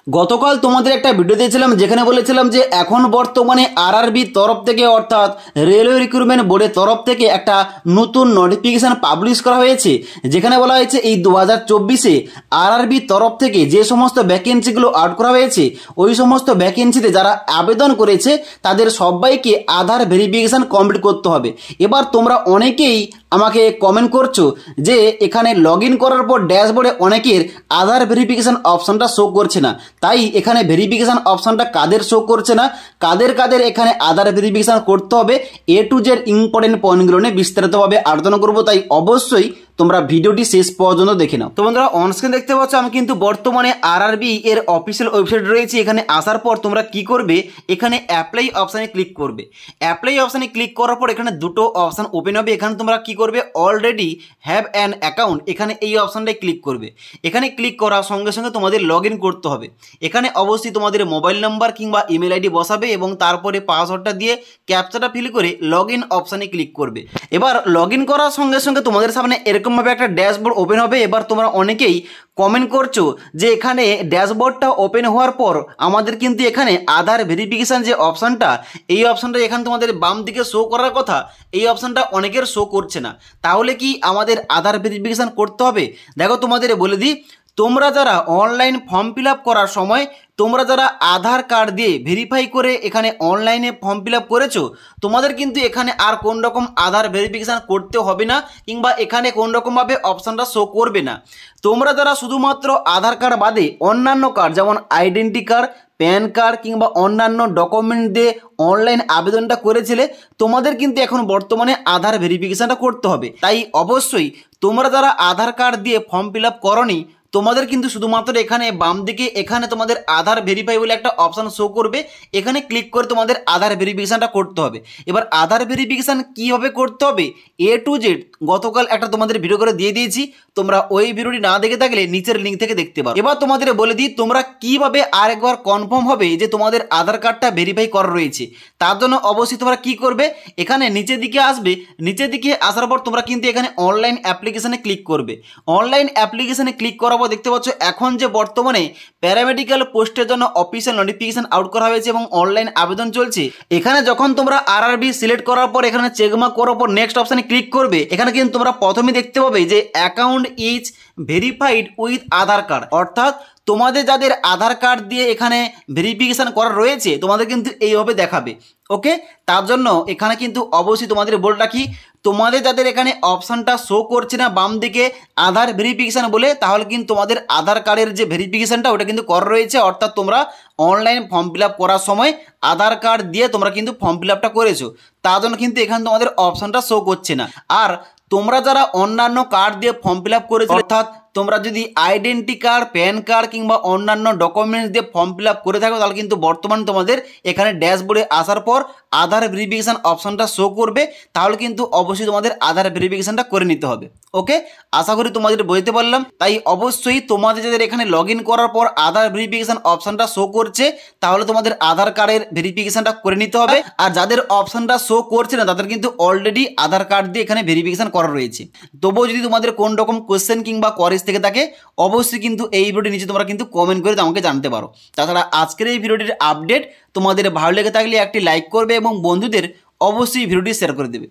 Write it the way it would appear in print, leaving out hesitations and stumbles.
গতকাল তোমাদের একটা ভিডিও দিয়েছিলাম যেখানে বলেছিলাম যে এখন বর্তমানে আরআরবি তরফ থেকে অর্থাৎ রেলওয়ে রিক্রুটমেন্ট বোর্ডের তরফ থেকে একটা নতুন নোটিফিকেশন পাবলিশ করা হয়েছে, যেখানে বলা হয়েছে এই 2024-এ আরআরবি তরফ থেকে যে সমস্ত ভ্যাকেন্সিগুলো আউট করা হয়েছে ওই সমস্ত ভ্যাকেন্সিতে যারা আবেদন করেছে তাদের সবাইকে আধার ভেরিফিকেশন কমপ্লিট করতে হবে। এবার তোমরা অনেকেই আমাকে কমেন্ট করছো যে এখানে লগ ইন করার পর ড্যাশবোর্ডে অনেকের আধার ভেরিফিকেশন অপশনটা শো করছে না। তাই এখানে ভেরিফিকেশন অপশনটা কাদের শো করছে না, কাদের কাদের এখানে আধার ভেরিফিকেশন করতে হবে, এ টু জেড ইম্পর্টেন্ট পয়েন্টগুলো নিয়ে বিস্তারিতভাবে আলোচনা করবো। তাই অবশ্যই তোমরা ভিডিওটি শেষ পর্যন্ত দেখে নাও। তো বন্ধুরা, অনস্ক্রিন দেখতে পাচ্ছ আমি কিন্তু বর্তমানে আরআরবি এর অফিসিয়াল ওয়েবসাইট রয়েছে। এখানে আসার পর তোমরা কি করবে, এখানে অ্যাপ্লাই অপশানে ক্লিক করবে। অ্যাপ্লাই অপশানে ক্লিক করার পর এখানে দুটো অপশান ওপেন হবে। এখানে তোমরা কি করবে, অলরেডি হ্যাভ অ্যান অ্যাকাউন্ট, এখানে এই অপশানটায় ক্লিক করবে। এখানে ক্লিক করার সঙ্গে সঙ্গে তোমাদের লগ ইন করতে হবে। এখানে অবশ্যই তোমাদের মোবাইল নাম্বার কিংবা ইমেল আইডি বসাবে এবং তারপরে পাসওয়ার্ডটা দিয়ে ক্যাপচাটা ফিল করে লগ ইন অপশানে ক্লিক করবে। এবার লগ ইন করার সঙ্গে সঙ্গে তোমাদের সামনে এরকমভাবে একটা ড্যাশবোর্ড ওপেন হবে। এবার তোমরা অনেকেই কমেন্ট করছো যে এখানে ড্যাশবোর্ডটা ওপেন হওয়ার পর আমাদের কিন্তু এখানে আধার ভেরিফিকেশান যে অপশানটা, এই অপশানটা এখানে তোমাদের বাম দিকে শো করার কথা, এই অপশানটা অনেকের শো করছে না। তাহলে কি আমাদের আধার ভেরিফিকেশান করতে হবে? দেখো তোমাদের বলে দিই, তোমরা যারা অনলাইন ফর্ম ফিল আপ করার সময় তোমরা যারা আধার কার্ড দিয়ে ভেরিফাই করে এখানে অনলাইনে ফর্ম ফিল আপ করেছো, তোমাদের কিন্তু এখানে আর কোন রকম আধার ভেরিফিকেশান করতে হবে না কিংবা এখানে কোন রকমভাবে অপশানটা শো করবে না। তোমরা যারা শুধুমাত্র আধার কার্ড বাদে অন্যান্য কার্ড যেমন আইডেন্টি কার্ড, প্যান কার্ড কিংবা অন্যান্য ডকুমেন্ট দিয়ে অনলাইন আবেদনটা করেছিলে, তোমাদের কিন্তু এখন বর্তমানে আধার ভেরিফিকেশানটা করতে হবে। তাই অবশ্যই তোমরা যারা আধার কার্ড দিয়ে ফর্ম ফিল আপ করোনি, তোমাদের কিন্তু শুধুমাত্র এখানে বাম দিকে এখানে তোমাদের আধার ভেরিফাই বলে একটা অপশান শো করবে, এখানে ক্লিক করে তোমাদের আধার ভেরিফিকেশানটা করতে হবে। এবার আধার ভেরিফিকেশান কীভাবে করতে হবে এ টু জেড গতকাল একটা তোমাদের ভিডিও করে দিয়ে দিয়েছি, তোমরা ওই ভিডিওটি না দেখে থাকলে নিচের লিঙ্ক থেকে দেখতে পারো। এবার তোমাদের বলে দিই তোমরা কীভাবে আরেকবার কনফার্ম হবে যে তোমাদের আধার কার্ডটা ভেরিফাই করা রয়েছে। তার জন্য অবশ্যই তোমরা কি করবে, এখানে নিচের দিকে আসবে। নিচের দিকে আসার পর তোমরা কিন্তু এখানে অনলাইন অ্যাপ্লিকেশানে ক্লিক করবে। অনলাইন অ্যাপ্লিকেশানে ক্লিক করার পর দেখতে পাচ্ছ এখন যে বর্তমানে প্যারামেডিক্যাল পোস্টের জন্য অফিসিয়াল নোটিফিকেশন আউট করা হয়েছে এবং অনলাইন আবেদন চলছে। এখানে যখন তোমরা আরআরবি সিলেক্ট করার পর এখানে চেকমার্ক করার পর নেক্সট অপশানে ক্লিক করবে, এখানে কিন্তু তোমরা প্রথমেই দেখতে পাবে যে account is verified with Aadhaar card, অর্থাৎ তোমাদের যাদের আধার কার্ড দিয়ে এখানে ভেরিফিকেশান করা রয়েছে তোমাদের কিন্তু এইভাবে দেখাবে। ওকে, তার জন্য এখানে কিন্তু অবশ্যই তোমাদের বলে রাখি, তোমাদের যাদের এখানে অপশানটা শো করছে না বাম দিকে আধার ভেরিফিকেশান বলে, তাহলে কিন্তু তোমাদের আধার কার্ডের যে ভেরিফিকেশানটা ওটা কিন্তু করা রয়েছে, অর্থাৎ তোমরা অনলাইন ফর্ম ফিল আপ করার সময় আধার কার্ড দিয়ে তোমরা কিন্তু ফর্ম ফিল আপটা করেছো, তার জন্য কিন্তু এখানে তোমাদের অপশানটা শো করছে না। আর তোমরা যারা অন্যান্য কার্ড দিয়ে ফর্ম ফিল আপ করেছো, অর্থাৎ তোমরা যদি আইডেন্টি কার্ড, প্যান কার্ড কিংবা অন্যান্য ডকুমেন্টস দিয়ে ফর্ম ফিল আপ করে থাকো, তাহলে কিন্তু বর্তমানে তোমাদের এখানে ড্যাশবোর্ডে আসার পর আধার ভেরিফিকেশান অপশানটা শো করবে। তাহলে কিন্তু অবশ্যই তোমাদের আধার ভেরিফিকেশানটা করে নিতে হবে। ওকে, আশা করি তোমাদের বুঝতে পারলাম। তাই অবশ্যই তোমাদের যাদের এখানে লগ ইন করার পর আধার ভেরিফিকেশান অপশানটা শো করছে, তাহলে তোমাদের আধার কার্ডের ভেরিফিকেশানটা করে নিতে হবে। আর যাদের অপশানটা শো করছে না তাদের কিন্তু অলরেডি আধার কার্ড দিয়ে এখানে ভেরিফিকেশান করা রয়েছে। তবুও যদি তোমাদের কোন রকম কোয়েশ্চেন কিংবা কোয়ারিজ থেকে থাকে, অবশ্যই কিন্তু এই ভিডিওটির নিচে তোমরা কিন্তু কমেন্ট করে আমাকে জানতে পারো। তাছাড়া আজকের এই ভিডিওটির আপডেট তোমাদের ভালো লেগে থাকলে একটি লাইক করবে এবং বন্ধুদের অবশ্যই ভিডিওটি শেয়ার করে দেবে।